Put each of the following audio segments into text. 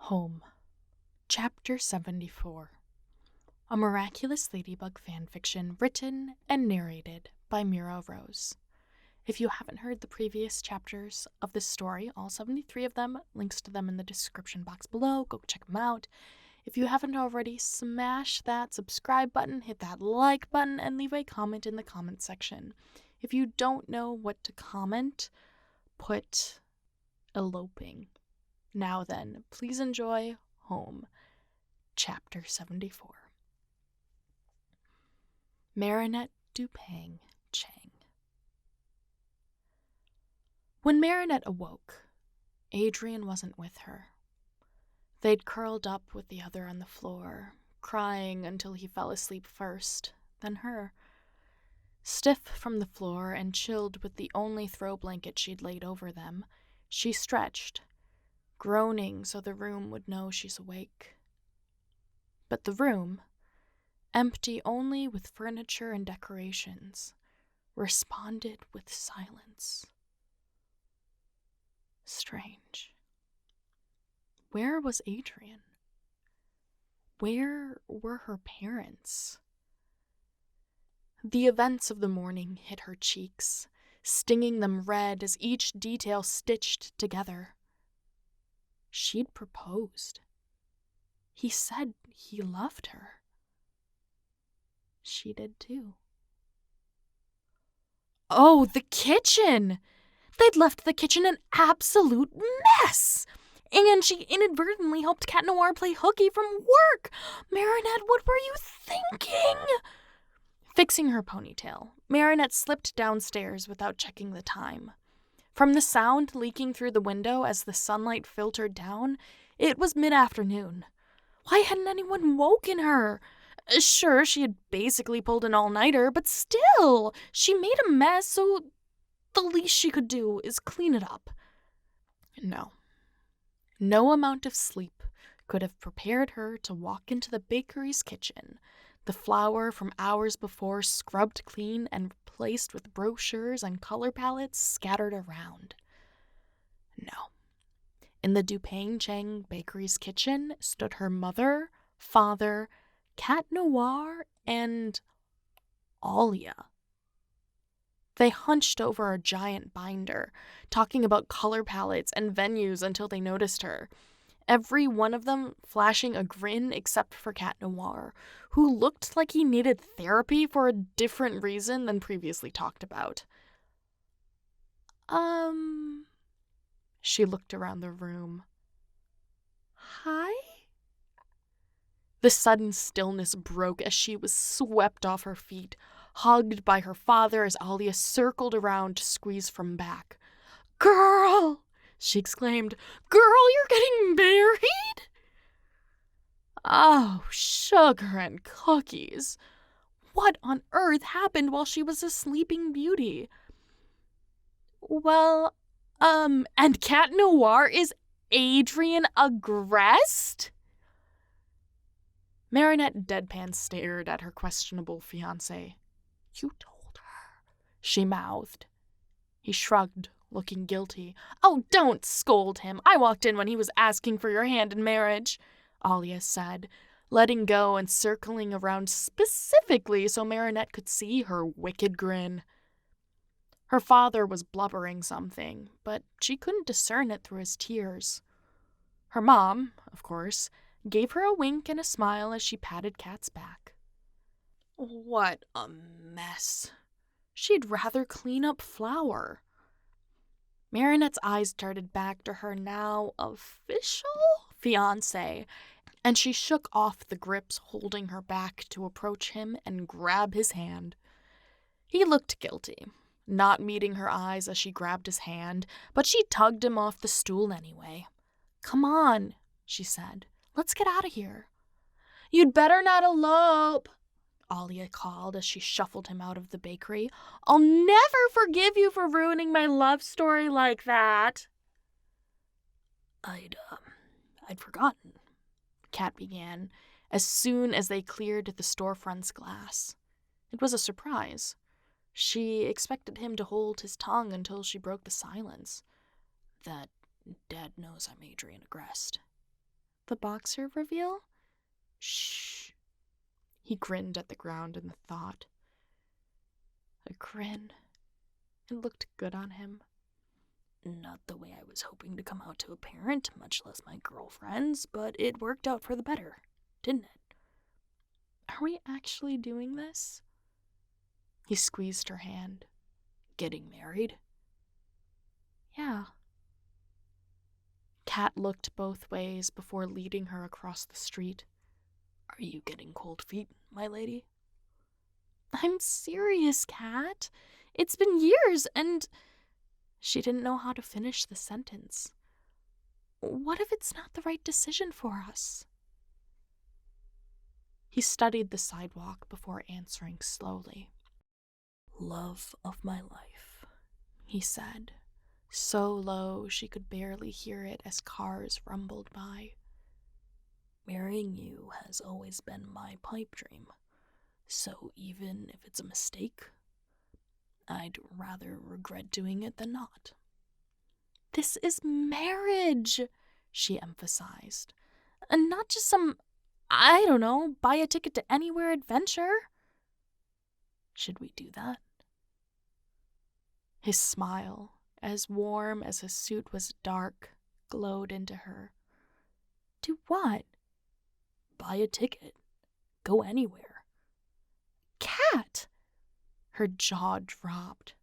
Home, Chapter 74, a Miraculous Ladybug Fanfiction written and narrated by Mira Rose. If you haven't heard the previous chapters of this story, all 73 of them, links to them in the description box below, go check them out. If you haven't already, smash that subscribe button, hit that like button, and leave a comment in the comment section. If you don't know what to comment, put eloping. Now then, please enjoy Home, Chapter 74. Marinette Dupang Chang. When Marinette awoke, Adrien wasn't with her. They'd curled up with the other on the floor, crying until he fell asleep first, then her. Stiff from the floor and chilled with the only throw blanket she'd laid over them, she stretched, groaning so the room would know she's awake. But the room, empty only with furniture and decorations, responded with silence. Strange. Where was Adrien? Where were her parents? The events of the morning hit her cheeks, stinging them red as each detail stitched together. She'd proposed. He said he loved her. She did too. Oh, the kitchen! They'd left the kitchen an absolute mess! And she inadvertently helped Cat Noir play hooky from work! Marinette, what were you thinking? Fixing her ponytail, Marinette slipped downstairs without checking the time. From the sound leaking through the window as the sunlight filtered down, it was mid-afternoon. Why hadn't anyone woken her? Sure, she had basically pulled an all-nighter, but still, she made a mess, so the least she could do is clean it up. No amount of sleep could have prepared her to walk into the bakery's kitchen, the flour from hours before scrubbed clean and replaced with brochures and color palettes scattered around. No. In the Dupang Chang bakery's kitchen stood her mother, father, Cat Noir, and Alia. They hunched over a giant binder, talking about color palettes and venues until they noticed her. Every one of them flashing a grin except for Cat Noir, who looked like he needed therapy for a different reason than previously talked about. She looked around the room. Hi? The sudden stillness broke as she was swept off her feet, hugged by her father as Alia circled around to squeeze from back. Girl! She exclaimed. Girl, you're getting married? Oh, sugar and cookies. What on earth happened while she was a sleeping beauty? Well, and Cat Noir is Adrien Agreste? Marinette deadpan stared at her questionable fiancé. You told her, she mouthed. He shrugged, looking guilty. Oh, don't scold him. I walked in when he was asking for your hand in marriage, Alia said, letting go and circling around specifically so Marinette could see her wicked grin. Her father was blubbering something, but she couldn't discern it through his tears. Her mom, of course, gave her a wink and a smile as she patted Cat's back. What a mess. She'd rather clean up flour. Marinette's eyes darted back to her now official fiancé, and she shook off the grips holding her back to approach him and grab his hand. He looked guilty, not meeting her eyes as she grabbed his hand, but she tugged him off the stool anyway. Come on, she said. Let's get out of here. You'd better not elope, Alia called as she shuffled him out of the bakery. I'll never forgive you for ruining my love story like that. I'd forgotten, Cat began, as soon as they cleared the storefront's glass. It was a surprise. She expected him to hold his tongue until she broke the silence. That Dad knows I'm Adrien Agreste. The boxer reveal? Shh. He grinned at the ground in the thought. A grin. It looked good on him. Not the way I was hoping to come out to a parent, much less my girlfriend's, but it worked out for the better, didn't it? Are we actually doing this? He squeezed her hand. Getting married? Yeah. Kat looked both ways before leading her across the street. Are you getting cold feet, my lady? I'm serious, Kat. It's been years, and... She didn't know how to finish the sentence. What if it's not the right decision for us? He studied the sidewalk before answering slowly. Love of my life, he said, so low she could barely hear it as cars rumbled by. Marrying you has always been my pipe dream, so even if it's a mistake, I'd rather regret doing it than not. This is marriage, she emphasized, and not just some, I don't know, buy a ticket to anywhere adventure. Should we do that? His smile, as warm as his suit was dark, glowed into her. Do what? Buy a ticket. Go anywhere. Kat! Her jaw dropped.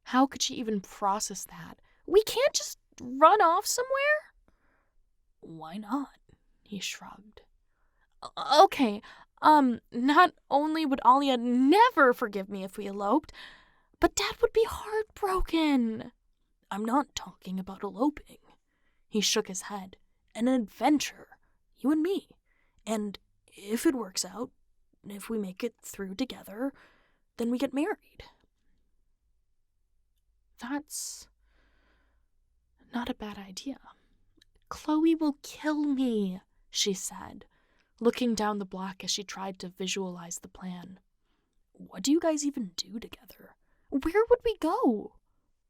How could she even process that? We can't just run off somewhere? Why not? He shrugged. Okay, not only would Alia never forgive me if we eloped, but Dad would be heartbroken. I'm not talking about eloping. He shook his head. An adventure. You and me. And if it works out, if we make it through together, then we get married. That's not a bad idea. Chloe will kill me, she said, looking down the block as she tried to visualize the plan. What do you guys even do together? Where would we go?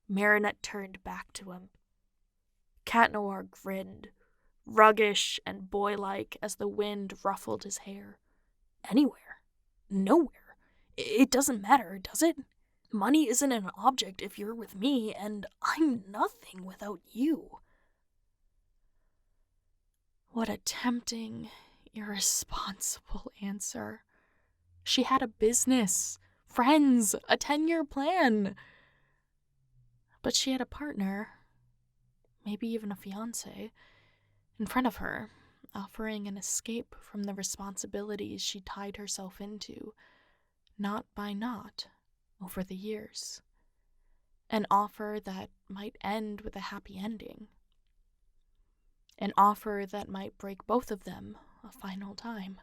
Marinette turned back to him. Cat Noir grinned, ruggish and boylike as the wind ruffled his hair. Anywhere. Nowhere. It doesn't matter, does it? Money isn't an object if you're with me, and I'm nothing without you. What a tempting, irresponsible answer. She had a business, friends, a 10-year plan. But she had a partner, maybe even a fiancé, in front of her, offering an escape from the responsibilities she tied herself into, knot by knot, over the years. An offer that might end with a happy ending. An offer that might break both of them a final time.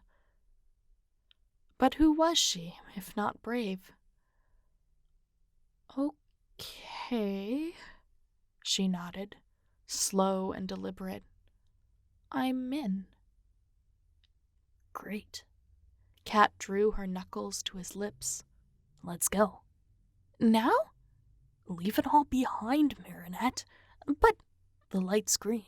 But who was she, if not brave? Okay, she nodded, slow and deliberate. I'm in. Great. Kat drew her knuckles to his lips. Let's go. Now? Leave it all behind, Marinette. But the light's green.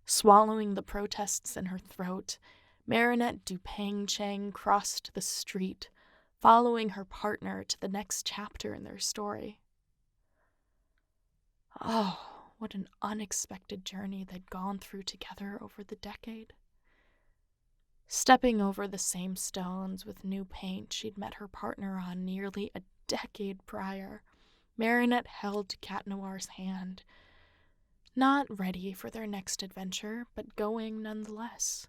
Swallowing the protests in her throat, Marinette Dupang Chang crossed the street, following her partner to the next chapter in their story. Oh, what an unexpected journey they'd gone through together over the decade. Stepping over the same stones with new paint she'd met her partner on nearly a decade prior, Marinette held Cat Noir's hand, not ready for their next adventure, but going nonetheless.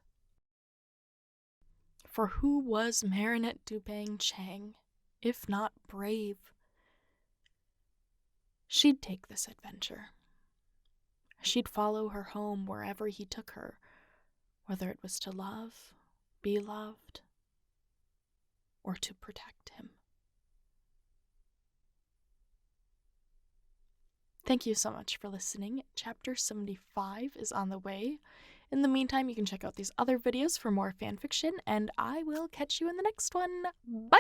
For who was Marinette Dupang Chang, if not brave? She'd take this adventure. She'd follow her home wherever he took her, whether it was to love, be loved, or to protect him. Thank you so much for listening. Chapter 75 is on the way. In the meantime, you can check out these other videos for more fanfiction, and I will catch you in the next one. Bye!